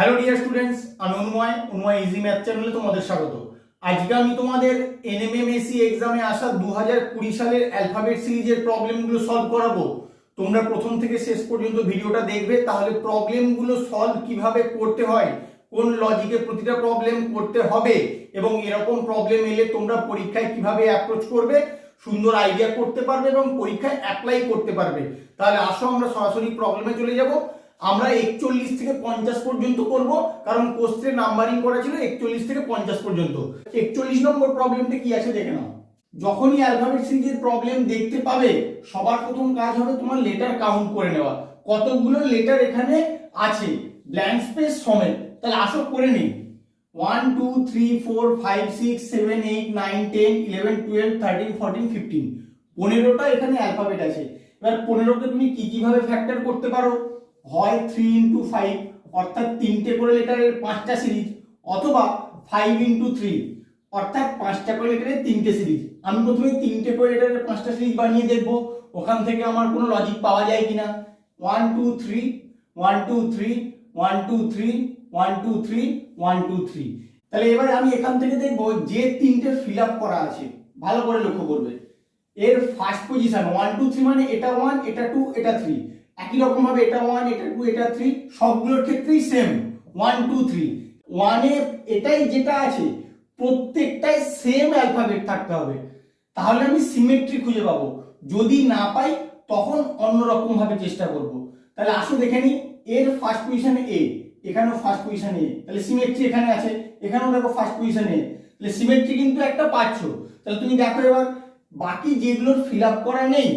Hello dear students, আমি অনুময় easy math চ্যানেলে তোমাদের স্বাগত। আজকে আমি তোমাদের এনএমএমএসসি এক্সামে আসা 2020 সালের অ্যালফাবেট সিরিজের প্রবলেমগুলো সলভ করাবো। তোমরা প্রথম থেকে শেষ পর্যন্ত ভিডিওটা দেখবে, তাহলে প্রবলেমগুলো সলভ কিভাবে করতে হয়, কোন লজিকে প্রতিটা প্রবলেম করতে হবে এবং এরকম প্রবলেম এলে তোমরা পরীক্ষায় কিভাবে অ্যাপ্রোচ করবে সুন্দর আইডিয়া করতে পারবে এবং পরীক্ষায় অ্যাপ্লাই করতে পারবে। তাহলে আসো আমরা সরাসরি প্রবলেমে চলে যাব। আমরা 41 থেকে 50 পর্যন্ত করব, কারণ কোশ্চেন নাম্বারিং করা ছিল 41 থেকে 50 পর্যন্ত। 41 নম্বর প্রবলেমটা কি আছে দেখে নাও। যখনই অ্যালফাবেট সিরিজের প্রবলেম দেখতে পাবে, সবার প্রথম কাজ হবে তোমার লেটার কাউন্ট করে নেওয়া, কতগুলো লেটার এখানে আছে ব্ল্যাঙ্ক স্পেস সমেত। তাহলে আসো করে নিই। 1 2 3 4 5 6 7 8 9 10 11 12 13 14 15 15টা এখানে অ্যালফাবেট আছে। এবার 15কে তুমি কিভাবে ফ্যাক্টর করতে পারো? হয় 3 ইন্টু 5 অর্থাৎ 3টে করে লেটারের 5টা সিরিজ, অথবা 5 ইন্টু 3 অর্থাৎ 5টা করে লেটারের 3টে সিরিজ। আমি প্রথমে 3টে করে লেটারের 5টা সিরিজ বানিয়ে দেখব ওখান থেকে আমার কোনো লজিক পাওয়া যায় কিনা। 1 2 3 1 2 3 1 2 3 1 2 3 1 2 3। তাহলে এবার আমি এখান থেকে দেখব যে 3টে ফিল আপ করা আছে, ভালো করে লক্ষ্য করবে। এর ফার্স্ট পজিশন 1 2 3 মানে এটা 1 এটা 2 এটা 3, একই রকম ভাবে এটা 1 এটা 2 এটা 3, সবগুলোর ক্ষেত্রেই সেম 1 2 3। 1 এ এটাই যেটা আছে প্রত্যেকটাই সেম অ্যালফাবেট থাকতে হবে, তাহলে আমি সিমেট্রি খুঁজে পাবো। যদি না পাই তখন অন্যরকম ভাবে চেষ্টা করব। তাহলে আসো দেখে নিই। এর ফার্স্ট পজিশনে এ, এখানেও ফার্স্ট পজিশনে এ, তাহলে সিমেট্রি এখানে আছে। এখানেও দেখো ফার্স্ট পজিশনে এ, তাহলে সিমেট্রি কিন্তু একটা পাচ্ছ। তাহলে তুমি দেখো এবার বাকি যেগুলোর ফিল আপ করা নেই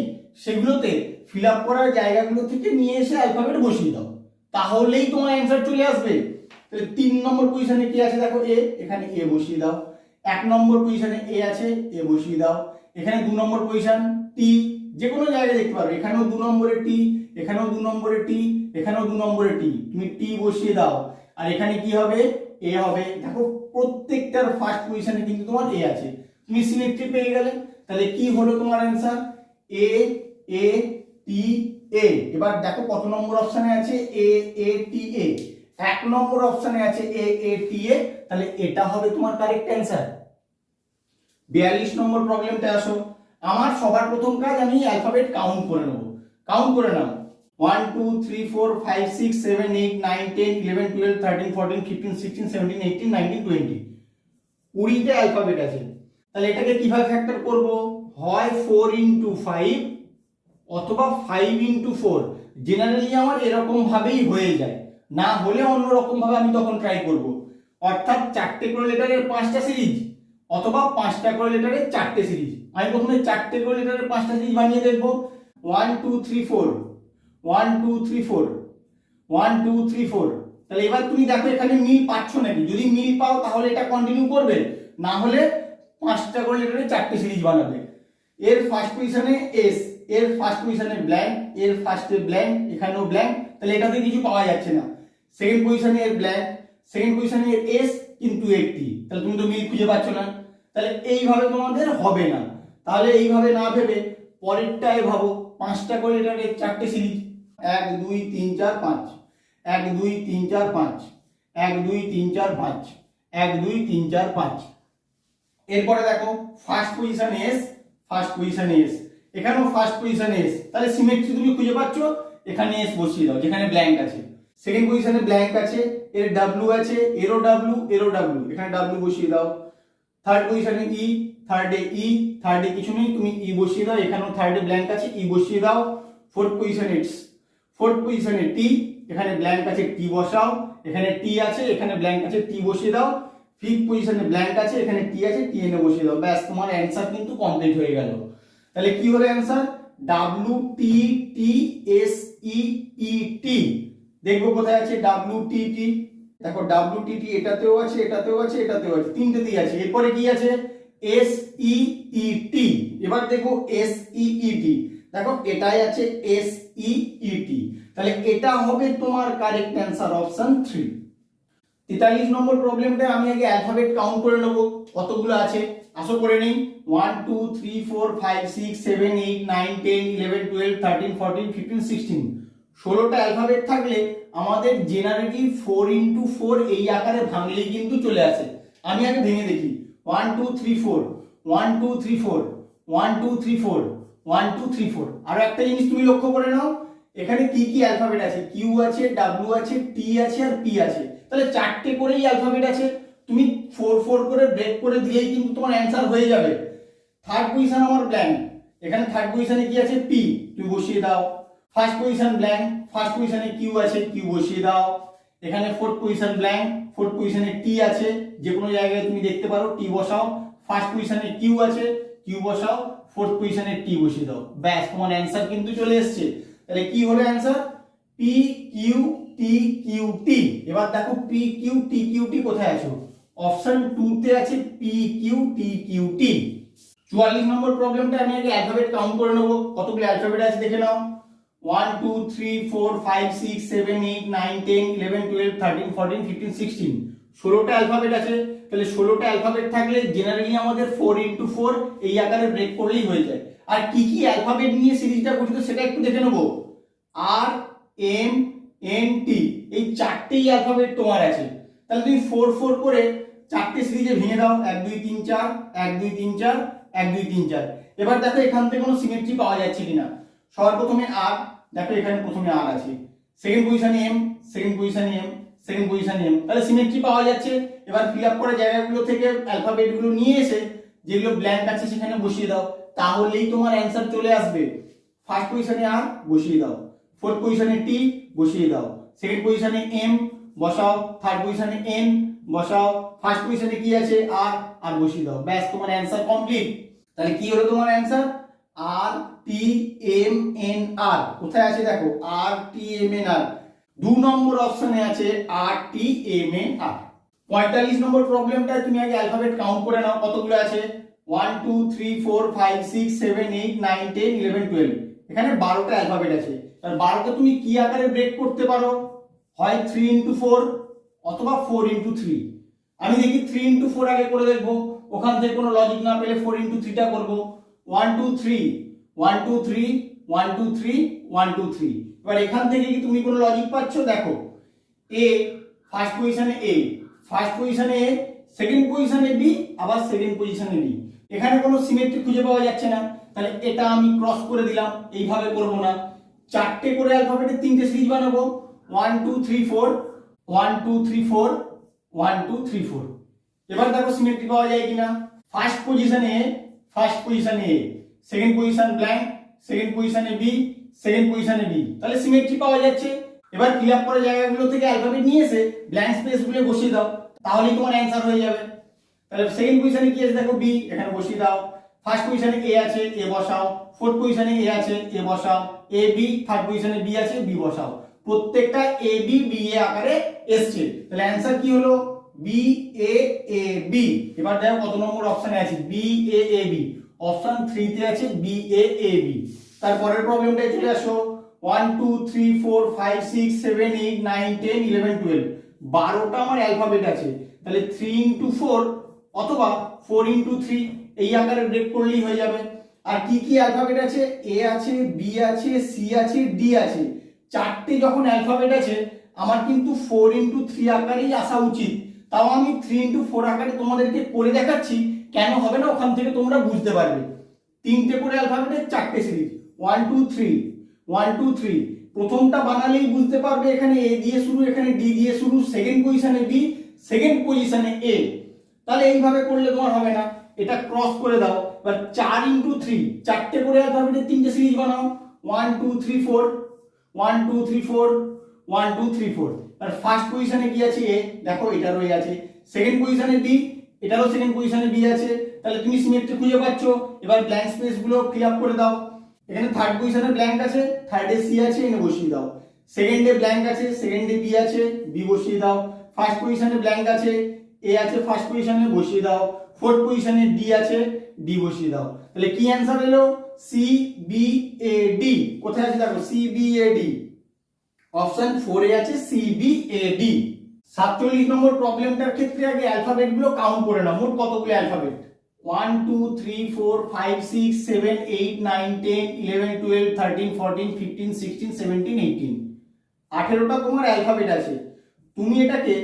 সেগুলোতে ফিল আপ করার জায়গাগুলো থেকে নিয়ে এসে অ্যালফাবেট বসিয়ে দাও, তাহলেই তোমার অ্যান্সার চলে আসবে। তাহলে 3 নম্বর পজিশনে কি আছে দেখো এ, এখানে এ বসিয়ে দাও। 1 নম্বর পজিশনে এ আছে, এ বসিয়ে দাও। এখানে 2 নম্বর পজিশন টি, যে কোনো জায়গায় দেখতে পারো, এখানেও 2 নম্বরে টি, এখানেও 2 নম্বরে টি, এখানেও 2 নম্বরে টি, তুমি টি বসিয়ে দাও। আর এখানে কি হবে? এ হবে। দেখো প্রত্যেকটার ফার্স্ট পজিশনে কিন্তু তোমার এ আছে, তুমি সিমেট্রি পেয়ে গেলে। তাহলে কি হলো তোমার অ্যান্সার? এ এ টি এ। এবার দেখো কত নম্বর অপশনে আছে এ এ টি এ, 1 নম্বর অপশনে আছে এ এ টি এ, তাহলে এটা হবে তোমার কারেক্ট অ্যান্সার। 42 নম্বর প্রবলেমটা আসো। আমার সবার প্রথম কাজ আমি অ্যালফাবেট কাউন্ট করে নেব। কাউন্ট করে নাও। 1 2 3 4 5 6 7 8 9 10 11 12 13 14 15 16 17 18 19 20, 20টা অ্যালফাবেট আছে। তাহলে এটাকে কিভাবে ফ্যাক্টর করব? হয় 4 ইন্টু 5 অথবা 5 ইন্টু 4। জেনারেলি আমার এরকম ভাবেই হয়ে যায়, না হলে অন্যরকম ভাবে আমি তখন ট্রাই করব। অর্থাৎ 4টে করে লেটারের 5টা সিরিজ অথবা 5টা করে লেটারের 4টে সিরিজ। আমি প্রথমে 4টে করে লেটারের 5টা সিরিজ বানিয়ে দেখব। 1 2 3 4 1 2 3 4 1 2 3 4। তাহলে এবার তুমি দেখো এখানে মিল পাচ্ছ নাকি। যদি মিল পাও তাহলে এটা কন্টিনিউ করবে, না হলে 5টা করে লেটারের 4টে সিরিজ বানাবে। এর ফার্স্ট পজিশনে এস, এর ফার্স্ট পজিশনে ব্ল্যাঙ্ক, এর ফার্স্টে ব্ল্যাঙ্ক, এখানেও ব্ল্যাঙ্ক, তাহলে এটাতে কিছু পাওয়া যাচ্ছে না। সেকেন্ড পজিশনে এর ব্ল্যাঙ্ক, সেকেন্ড পজিশনে এর এস কিন্তু একটি, তাহলে তুমি তো মিল খুঁজে পাচ্ছ না। তাহলে এইভাবে তোমাদের হবে না। তাহলে এইভাবে না ভেবে পরেরটায় ভাবো। 5টা করে লেটারের 4টে সিরিজ, 1 2 3 4 5, 1 2 3 4 5, 1 2 3 4 5, 1 2 3 4 5। এরপরে দেখো first position S, first position S, এখানেও ফার্স্ট পজিশন এস, তাহলে সিমেট্রি তুমি খুঁজে পাচ্ছ, এখানে এস বসিয়ে দাও যেখানে ব্ল্যাঙ্ক আছে। সেকেন্ড পজিশনে ব্ল্যাঙ্ক আছে, এর ডাব্লিউ আছে, এরও ডাব্লিউ, এরও ডাব্লিউ, এখানে ডাব্লিউ বসিয়ে দাও। থার্ড পজিশনে ই, থার্ডে ই, থার্ডে কিছু নেই, তুমি ই বসিয়ে দাও, এখানেও থার্ডে ব্ল্যাঙ্ক আছে, ই বসিয়ে দাও। ফোর্থ পজিশনে ফোর্থ পজিশনে টি, এখানে ব্ল্যাঙ্ক আছে, টি বসাও, এখানে টি আছে, এখানে ব্ল্যাঙ্ক আছে, টি বসিয়ে দাও। ফিফথ পজিশনে ব্ল্যাঙ্ক আছে, এখানে টি আছে, টি এনে বসিয়ে দাও। ব্যাস, তোমার অ্যান্সার কিন্তু কমপ্লিট হয়ে গেল। তাহলে কি হলো answer? W T T S E E T. দেখবো কোথায় আছে ডাব্লিউ টি টি। দেখো ডাব্লিউ টি টি এটাতেও আছে, এটাতেও আছে, এটাতেও আছে, তিনটেতেই আছে। এরপরে কি আছে? এস ই ই টি। এবার দেখো এস ই ই টি, দেখো এটাই আছে এস ই ই টি। তাহলে এটা হবে তোমার কারেক্ট অ্যান্সার, অপশন 3। 43 নম্বর প্রবলেমটা আমি আগে অ্যালফাবেট কাউন্ট করে নেব কতগুলো আছে। আসো করে নেই। 1 2 3 4 5 6 7 8 9 10 11 12 13 14 15 16, 16টা অ্যালফাবেট থাকলে আমাদের জেনারেলি 4 × 4 এই আকারে ভাঙলেই কিন্তু চলে আসে। আমি আগে ভেঙে দেখি 1 2 3 4 1 2 3 4 1 2 3 4 1 2 3 4। আরো একটা জিনিস তুমি লক্ষ্য করে নাও, এখানে কি কি অ্যালফাবেট আছে, কিউ আছে, ডাব্লিউ আছে, টি আছে আর পি আছে, তাহলে 4টে করেই অ্যালফাবেট আছে। তুমি 4 4 করে ব্রেক করে দিলেই কিন্তু তোমার অ্যান্সার হয়ে যাবে। থার্ড পজিশন আমার ব্ল্যাঙ্ক, এখানে থার্ড পজিশনে কি আছে, পি, তুমি বসিয়ে দাও। ফার্স্ট পজিশন ব্ল্যাঙ্ক, ফার্স্ট পজিশনে কিউ আছে, কিউ বসিয়ে দাও। এখানে ফোর্থ পজিশন ব্ল্যাঙ্ক, ফোর্থ পজিশনে টি আছে, যে কোনো জায়গায় তুমি দেখতে পারো, টি বসাও। ফার্স্ট পজিশনে কিউ আছে, কিউ বসাও। ফোর্থ পজিশনে টি বসিয়ে দাও, ব্যাস তোমার অ্যান্সার কিন্তু চলে এসেছে। তাহলে কি হলো answer, P Q T Q T. এবার দেখো P Q T Q T কোথায় আছে, অপশন 2 তে আছে P Q T Q T. 44 নম্বর প্রবলেমটা আমি আগে অ্যালফাবেট কাউন্ট করে নেব, কতগুলো অ্যালফাবেট আছে দেখে নাও। 1 2 3 4 5 6 7 8 9 10 11 12 13 14 15 16, 16টা অ্যালফাবেট আছে। তাহলে 16টা অ্যালফাবেট থাকলে জেনারেলি আমাদের 4 × 4 এই আকারে ব্রেক করলেই হয়ে যায়। আর কি কি অ্যালফাবেট নিয়ে সিরিজটা গঠিত সেটা একটু দেখে নেব। আর এম এন টি, এই 4টেই অ্যালফাবেট তোমার আছে। তাহলে তুমি 4 4 করে 4টে সিরিজে ভেঙে দাও, 1 2 3 4 1 2 3 4 1 2 3 4। এবার দেখো এখান থেকে কোনো সিমেট্রি পাওয়া যাচ্ছে কিনা। সবার প্রথমে আর, দেখো এখানে প্রথমে আর আছে, সেকেন্ড পজিশনে এম, সেকেন্ড পজিশনে এম, সেকেন্ড পজিশনে এম, তাহলে সিমেট্রি পাওয়া যাচ্ছে। এবার ফিল আপ করা জায়গাগুলো থেকে অ্যালফাবেট গুলো নিয়ে এসে যেগুলো ব্ল্যাঙ্ক আছে সেখানে বসিয়ে দাও, তাহলেই তোমার অ্যান্সার চলে আসবে। ফার্স্ট পজিশনে আর বসিয়ে দাও, ফোর্থ পজিশনে টি বসিয়ে দাও, সেকেন্ড পজিশনে এম বসাও, থার্ড পজিশনে এন বসাও, ফার্স্ট পজিশনে কি আছে আর বসিয়ে দাও, ব্যাস তোমার অ্যান্সার কমপ্লিট। তাহলে কি হলো তোমার অ্যান্সার, আর টি এম এন আর। কোথায় আছে দেখো, আর টি এম এন আর, 2 নম্বর অপশনে আছে আর টি এম এন আর। 45 নম্বর প্রবলেমটা তুমি আগে অ্যালফাবেট কাউন্ট করে নাও, কতগুলো আছে, 1 2 3 4 5 6 7 8 9 10 11 12, এখানে 12টা অ্যালফাবেট আছে। তাহলে 12টা তুমি কি আকারে ব্রেক করতে পারো, হয় 3 × 4 অথবা 4 × 3। আমি দেখি 3 × 4 আগে করে দেখবো, ওখান থেকে কোনো লজিক না পেলে 4 × 3টা করব। 1 2 3 1 2 3 1 2 3 1 2 3। এবার এখান থেকে কি তুমি কোনো লজিক পাচ্ছ, দেখো এ ফার্স্ট পজিশনে এ, ফার্স্ট পজিশনে এ, সেকেন্ড পজিশনে বি, আবার সেকেন্ড পজিশনে বি, এখানে কোনো সিমেট্রি খুঁজে পাওয়া যাচ্ছে না। তাহলে এটা আমি ক্রস করে দিলাম, এইভাবে করব না, 4টে করে অ্যালফাবেটের 3টে সিরিজ বানাবো, 1 2 3 4 1 2 3 4 1 2 3 4। এবার দেখো সিমেট্রি পাওয়া যায় কিনা। ফার্স্ট পজিশনে এ, ফার্স্ট পজিশনে এ, সেকেন্ড পজিশন ব্ল্যাঙ্ক, সেকেন্ড পজিশনে বি, সেকেন্ড পজিশনে বি, তাহলে সিমেট্রি পাওয়া যাচ্ছে। এবার ফিল আপ করা জায়গাগুলো থেকে অ্যালফাবেট নিয়ে এসে ব্ল্যাঙ্ক স্পেস গুলো বসিয়ে দাও, তাহলেই তোমার অ্যান্সার হয়ে যাবে। তাহলে সেকেন্ড পজিশনে কি আছে দেখো, বি, এখানে বসিয়ে দাও। ফার্স্ট পজিশনে এ আছে, এ বসাও। ফোর্থ পজিশনে এ আছে, এ বসাও। এ বি, থার্ড পজিশনে বি আছে, বি বসাও। প্রত্যেকটা এ বি বি এ আকারে এসছে, তাহলে অ্যান্সার কি হলো, বি এ এ বি। এবার দেখো কত নম্বর অপশনে আছে, B A A B, option 3 তে আছে বি এ এ বি। তারপরের প্রবলেমটাই চলে আসো, 1 2 3 4 5 6 7 8 9 10 11 12, 12টা আমার অ্যালফাবেট আছে। তাহলে 3 × 4 অথবা 4 × 3 এই আকারে ব্রেক করলেই হয়ে যাবে। আর কি কি অ্যালফাবেট আছে, এ আছে, বি আছে, সি আছে, ডি আছে, 4টে যখন অ্যালফাবেট আছে আমার কিন্তু 4 × 3 আকারেই আসা উচিত। তাও আমি 3 × 4 আকারে তোমাদেরকে করে দেখাচ্ছি, কেন হবে না ওখান থেকে তোমরা বুঝতে পারবে। 3টে করে অ্যালফাবেটের 4টে সিরিজ, 1 2 3 1 2 3, প্রথমটা বানালেই বুঝতে পারবে, এখানে এ দিয়ে শুরু, এখানে ডি দিয়ে শুরু, সেকেন্ড পজিশনে বি, সেকেন্ড পজিশনে এ। তাহলে এইভাবে করলে তোমার হবে না, এটা ক্রস করে দাও। এবার 4 × 3, 4টে করে অ্যালফাবেটের 3টে সিরিজ বানাও, 1 2 3 4 1 2 3 4 1 2 3 4। আর ফার্স্ট পজিশনে কি আছে, এ, দেখো এটা রয়ে আছে। সেকেন্ড পজিশনে বি, এটারও সেকেন্ড পজিশনে বি আছে, তাহলে তুমি সিমেট্রি খুঁজে পাচ্ছ। এবার ব্ল্যাঙ্ক স্পেস গুলো ফিল আপ করে দাও। এখানে থার্ড পজিশনে ব্ল্যাঙ্ক আছে, থার্ডে সি আছে, এনে বসিয়ে দাও। সেকেন্ডে ব্ল্যাঙ্ক আছে, সেকেন্ডে বি আছে, বি বসিয়ে দাও। ফার্স্ট পজিশনে ব্ল্যাঙ্ক আছে, এ আছে, ফার্স্ট পজিশনে বসিয়ে দাও। ফোর্থ পজিশনে ডি আছে, ডি বসিয়ে দাও। তাহলে কি অ্যান্সার এলো, সি বি এ ডি। কোথায় আছে দেখো, C B A D, option 4 এ আছে সি বি এ ডি। 47 নম্বর প্রবলেমটার ক্ষেত্রে আগে অ্যালফাবেট গুলো কাউন্ট করে নাও, মোট কতগুলো অ্যালফাবেট, 1 2 3 4 5 6 7 8 9 10 11 12 13 14 15 16 17 18 18টা তোমার অ্যালফাবেট আছে। তুমি এটাকে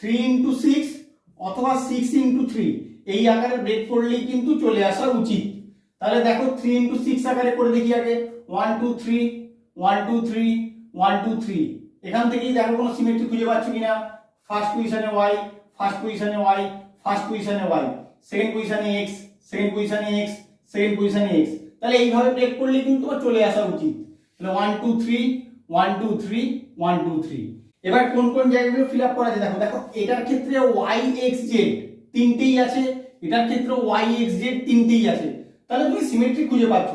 3 ইন্টু 6 অথবা 6 ইন্টু 3 এই আকারে ব্রেক করলেই কিন্তু চলে আসা উচিত। তাহলে দেখো 3 ইন্টু 6 আকারে করে দেখি আগে। 1 2 3 1 2 3 1 2 3। এখান থেকেই দেখো কোনো সিমেট্রি খুঁজে পাচ্ছ কিনা। ফার্স্ট পজিশনে y, ফার্স্ট পজিশনে y, ফার্স্ট পজিশনে y, সেকেন্ড পজিশনে x, সেকেন্ড পজিশনে x, সেকেন্ড পজিশনে x। তাহলে এইভাবে ব্রেক করলে কিন্তু চলে আসা উচিত। তাহলে 1 2 3 1 2 3 1 2 3। এবার কোন কোন জায়গাগুলো ফিল আপ করা আছে দেখো। দেখো এটার ক্ষেত্রে y x z তিনটেই আছে, এটার ক্ষেত্রে y x z তিনটেই আছে। তাহলে তুমি সিমেট্রি খুঁজে পাচ্ছ।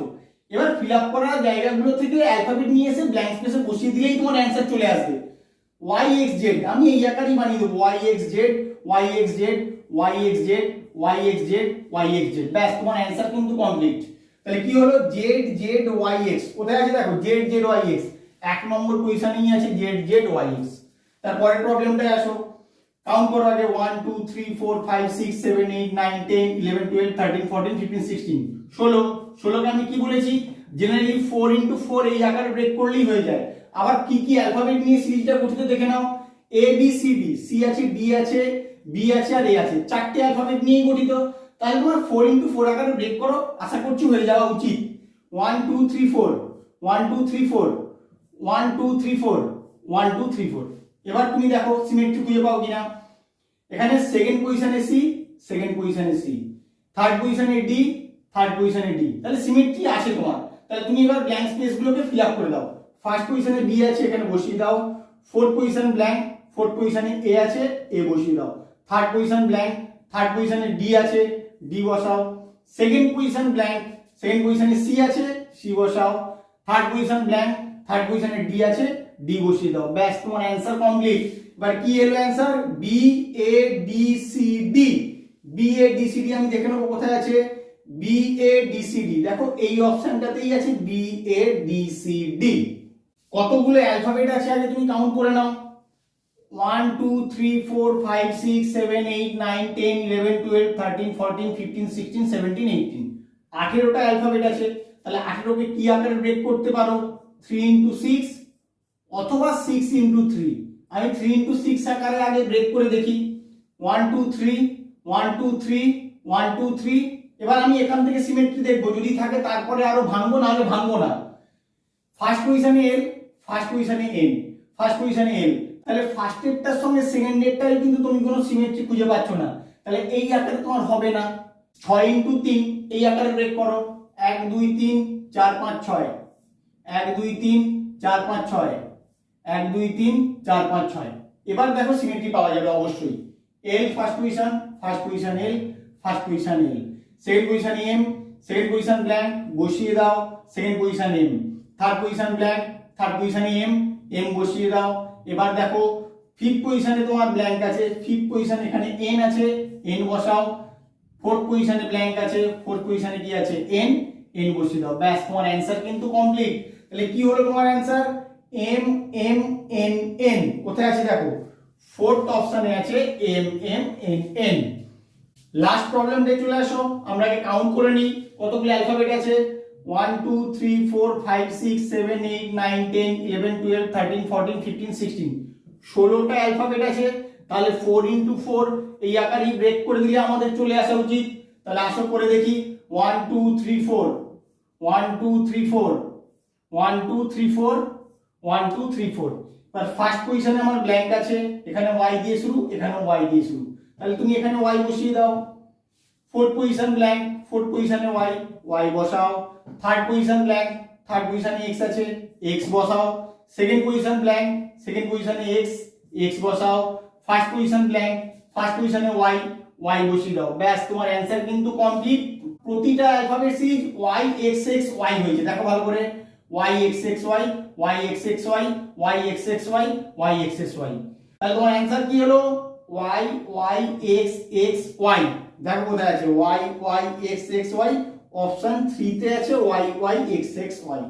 এবার ফিল আপ করা জায়গাগুলো থেকে অ্যালফাবেট নিয়ে এসে ব্ল্যাঙ্ক স্পেসে বসিয়ে দিলেই তোমার অ্যান্সার চলে আসবে। y x z আমি এই আকারেই বানিয়ে দেবো। y x z y x z y x z y x z y x z, ব্যাস তোমার অ্যান্সার কিন্তু কমপ্লিট। তাহলে কি হলো z z y x কোথায় আছে দেখো। z z y x এক নম্বর পজিশনেই আছে z z y x। তারপরের প্রবলেমটায় আসো। কাউন্ট করো আগে 1 2 3 4 5 6 7 8 9 10 11 12 13 14 15 16 16। 16কে আমি কি বলেছি, জেনারেলি 4 ইনটু 4 এই আকারে ব্রেক করলেই হয়ে যায়। আবার কি কি অ্যালফাবেট নিয়ে সিরিজটা গঠিত দেখে নাও। A B C D, C আছে, ডি আছে, বি আছে আর এ আছে, চারটি অ্যালফাবেট নিয়েই গঠিত। তাহলে তোমার 4 ইনটু 4 আকারে ব্রেক করো, আশা করছি হয়ে যাওয়া উচিত। 1 2 3 4 1 2 3 4 1 2 3 4 1 2 3 4। এবার তুমি দেখো সিমেট্রি খুঁজে পাও কিনা। এখানে সেকেন্ড পজিশনে সি, সেকেন্ড পজিশনে সি, থার্ড পজিশনে ডি, থার্ড পজিশনে ডি। তাহলে সিমেট্রি আছে তোমার। তাহলে তুমি এবার ব্ল্যাঙ্ক স্পেসগুলোকে ফিল আপ করে দাও। ফার্স্ট পজিশনে বি আছে, এখানে বসিয়ে দাও। ফোর্থ পজিশন ব্ল্যাঙ্ক, ফোর্থ পজিশনে এ আছে, এ বসিয়ে দাও। থার্ড পজিশন ব্ল্যাঙ্ক, থার্ড পজিশনে ডি আছে, ডি বসাও। সেকেন্ড পজিশন ব্ল্যাঙ্ক, সেকেন্ড পজিশনে সি আছে, সি বসাও। থার্ড পজিশন ব্ল্যাঙ্ক, থার্ড পজিশনে ডি আছে, ডি বসিয়ে দাও। ব্যাস তোমার অ্যান্সার কমপ্লিট। এবার কি এলো answer, B A D C D. B A D C D আমি দেখে নেবো কোথায় আছে। B A D C D দেখো এই অপশনটাতেই আছে, B A D C D. কতগুলো অ্যালফাবেট আছে আগে তুমি কাউন্ট করে নাও। 1 2 3 4 5 6 7 8 9 10 11 12 13 14 15 16 17 18 18টা অ্যালফাবেট আছে। তাহলে 18কে কি আকারে ব্রেক করতে পারো, 3 ইনটু 6 অথবা 6 ইনটু 3। আমি 3 ইনটু 6 আকারে আগে ব্রেক করে দেখি। 1 2 3 1 2 3 1 2 3। এবার আমি এখান থেকে সিমেট্রি দেখবো, যদি থাকে তারপরে আরো ভাঙবো, না হলে ভাঙবো না। ফার্স্ট পজিশনে এল, ফার্স্ট পজিশনে এন, ফার্স্ট পজিশনে এল। তাহলে ফার্স্ট এরটার সঙ্গে সেকেন্ড এরটাই কিন্তু তুমি কোনো সিমেট্রি খুঁজে পাচ্ছ না। তাহলে এই আকারে তোমার হবে না। 6 ইনটু 3 এই আকারে ব্রেক করো। 1 2 3 4 5 6 1 2 3 4 5 6 1 2 3 4 5 6। এবার দেখো সিমেট্রি পাওয়া যাবে অবশ্যই। L first position, first position L, first position L. Second position M, second position blank বসিয়ে দাও, second position M. Third position blank, third পজিশনে এম, এম বসিয়ে দাও। এবার দেখো ফিফথ পজিশনে তোমার ব্ল্যাঙ্ক আছে, ফিফথ পজিশনে এখানে এন আছে, এন বসাও। ফোর্থ পজিশনে ব্ল্যাঙ্ক আছে, ফোর্থ পজিশনে কি আছে, এন, এন বসিয়ে দাও। ব্যাস তোমার অ্যান্সার কিন্তু কমপ্লিট। তাহলে কি হলো তোমার answer, M M N N. কোথায় আছে দেখো, ফোর্থ অপশনে আছে M M N N. Last প্রবলেমটা চলে আসো, আমরা আগে কাউন্ট করে নিই কতগুলো অ্যালফাবেট আছে। 1 2 3 4 5 6 7 8 9 10 11 12 13 14 15 16 16টা অ্যালফাবেট আছে। তাহলে 4 ইনটু 4 এই আকারেই ব্রেক করে দিলে আমাদের চলে আসা উচিত। তাহলে আসো করে দেখি। 1 2 3 4 1 2 3 4 1 2 3 4 1 2 3 4। এবার ফার্স্ট পজিশনে আমার ব্ল্যাঙ্ক আছে, এখানে y দিয়ে শুরু, এখানে y দিয়ে শুরু। তাহলে তুমি এখানে y বসিয়ে দাও। ফোর্থ পজিশন ব্ল্যাঙ্ক, ফোর্থ পজিশনে y, y বসাও। থার্ড পজিশন ব্ল্যাঙ্ক, থার্ড পজিশনে x আছে, x বসাও। সেকেন্ড পজিশন ব্ল্যাঙ্ক, সেকেন্ড পজিশনে x, x বসাও। ফার্স্ট পজিশন ব্ল্যাঙ্ক, ফার্স্ট পজিশনে y, y বসিয়ে দাও। ব্যাস তোমার অ্যান্সার কিন্তু কমপ্লিট। প্রতিটা alphabet series y x x y হয়েছে, দেখো ভালো করে। y x x y y x x y y x x y y x x y। তাহলে তোমার অ্যান্সার কি হলো, y y x x y। দেখো কোথায় আছে, y y x x y, option 3 তে আছে y y x x y।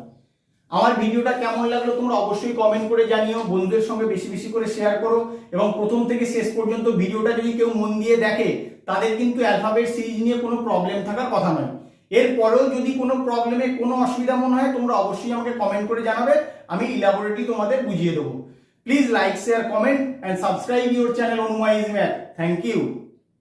আমার ভিডিওটা কেমন লাগলো তোমরা অবশ্যই কমেন্ট করে জানিও। বন্ধুদের সঙ্গে বেশি বেশি করে শেয়ার করো এবং প্রথম থেকে শেষ পর্যন্ত ভিডিওটা যদি কেউ মন দিয়ে দেখে তাদের কিন্তু অ্যালফাবেট সিরিজ নিয়ে কোনো প্রবলেম থাকার কথা নয়। এরপরেও যদি কোনো প্রবলেমে কোনো অসুবিধা মনে হয় তোমরা অবশ্যই আমাকে কমেন্ট করে জানাবে, আমি ইলাবোরেটলি তোমাদের বুঝিয়ে দেবো। Please like, share, comment and subscribe your channel Anumoy easy math. Thank you.